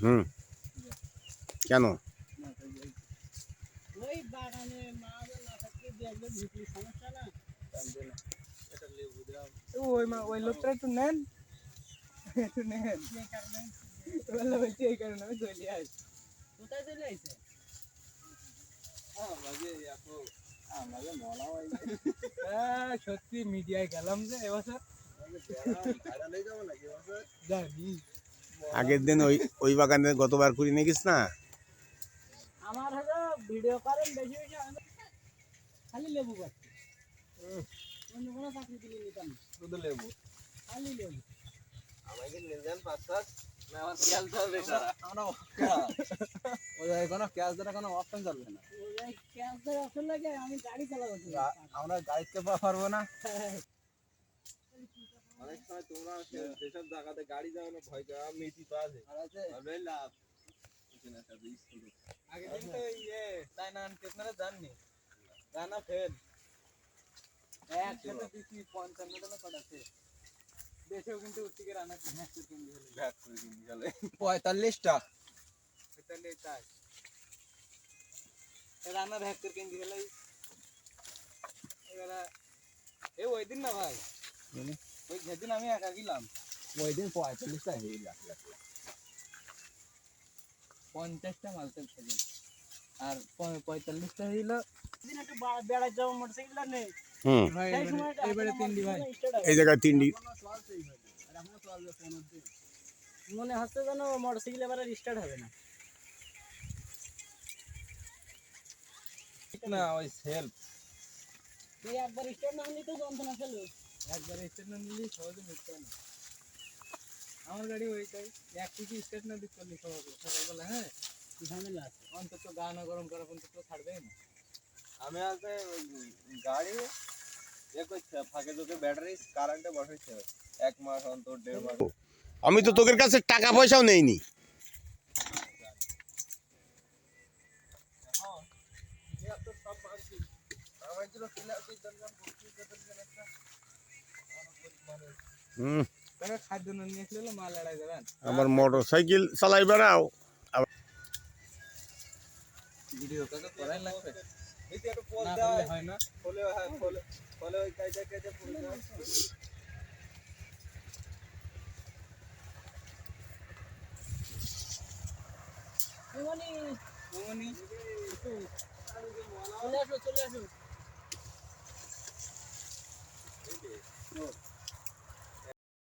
হুম, কেন? ওই বাগানে মাছ না থাকলে দেখবে ভিতরে সমস্যা না। ওই লোকটা একটু নেন, একটু নেন। বলছি এই কারণে আমি চলে আসি। কোথায় চলে আইছে? সত্যি মিডিয়ায় গেলাম যে এবছর জানি। আগের দিন ওই বাগানে গতবার করে নিয়ে গেছ না? আমার হলো ভিডিও করেন বেশি বেশি খালি লেবু পাচ্ছি, অন্য কোনো চাকরি দিলে নিতাম না। শুধু লেবু খালি লেবু। আমাকে নিয়ে যান পাঁচ পাঁচ না আমার খেয়াল চলবে সারা আমরা ওই কোনো ক্যাশ ধরে কোনো অপশন চলবে না। ওই ক্যান্সার অপশন লাগে আমি গাড়ি চালাবো তো। আমরা গাড়িতে পারবো না। অনেক সময় তোমরা যেসব জায়গাতে গাড়ি যাও না ভয় করে মেথি তো আছে লাভ আগে দিন তো ইয়ে তাই না কিতনা জাননি জানা ফেল এক সাথে দিছি 55 টাকা কটাছে দেশেও কিন্তু উঠিকে রান্না ভ্যাট করে কিনে গেল 45টা 45টা রান্না ভ্যাট করে কিনে গেল এবারে এ ওই দিন না ভাই ওই যেদিন আমি একা গেলাম ওই দিন 45টা হয়ে গেল 50টা মাল তেল ছিল আর 45টা হইলো দিন একটু বেড়াই যাবো মোটরসাইকেল নেই। হুম, ভাই এবারে তিনডি ভাই এই জায়গায় তিনটি। মনে হচ্ছে যেন মোটরসাইকেল এবার স্টার্ট হবে না। না ওই সেলফ এই একবার স্টার্ট না হলে তো যন্ত্রণা ফেলবে। একবার স্টার্ট না নিলে সহজে মিটবে না। আমার গাড়ি ওইটাই এক থেকে স্টার্ট না দিতে পারলে সকালবেলা হ্যাঁ ঝামেলা আছে। অন্তত গা না গরম করা পর্যন্ত তো ছাড়বেই না। আমি আজকে গাড়ি এ করছে ফাঁকে তোকে ব্যাটারি কারেন্টে বসাইছে 1 মাস অন্তর 1.5 মাস। আমি তো তোদের কাছে টাকা পয়সাও নেইনি। হুম, খাদ্য নিয়ে আসলে মাল এড়াই যাবেন। আবার মোটর সাইকেল চালাই বেড়াও। ভিডিও তো করাই লাগবে। এই একটু পোল দাও হয় না ফলে হয় ফলে ওই কাইজা কাইজা ফুল দাও। মনি চলে আসো চলে আসো।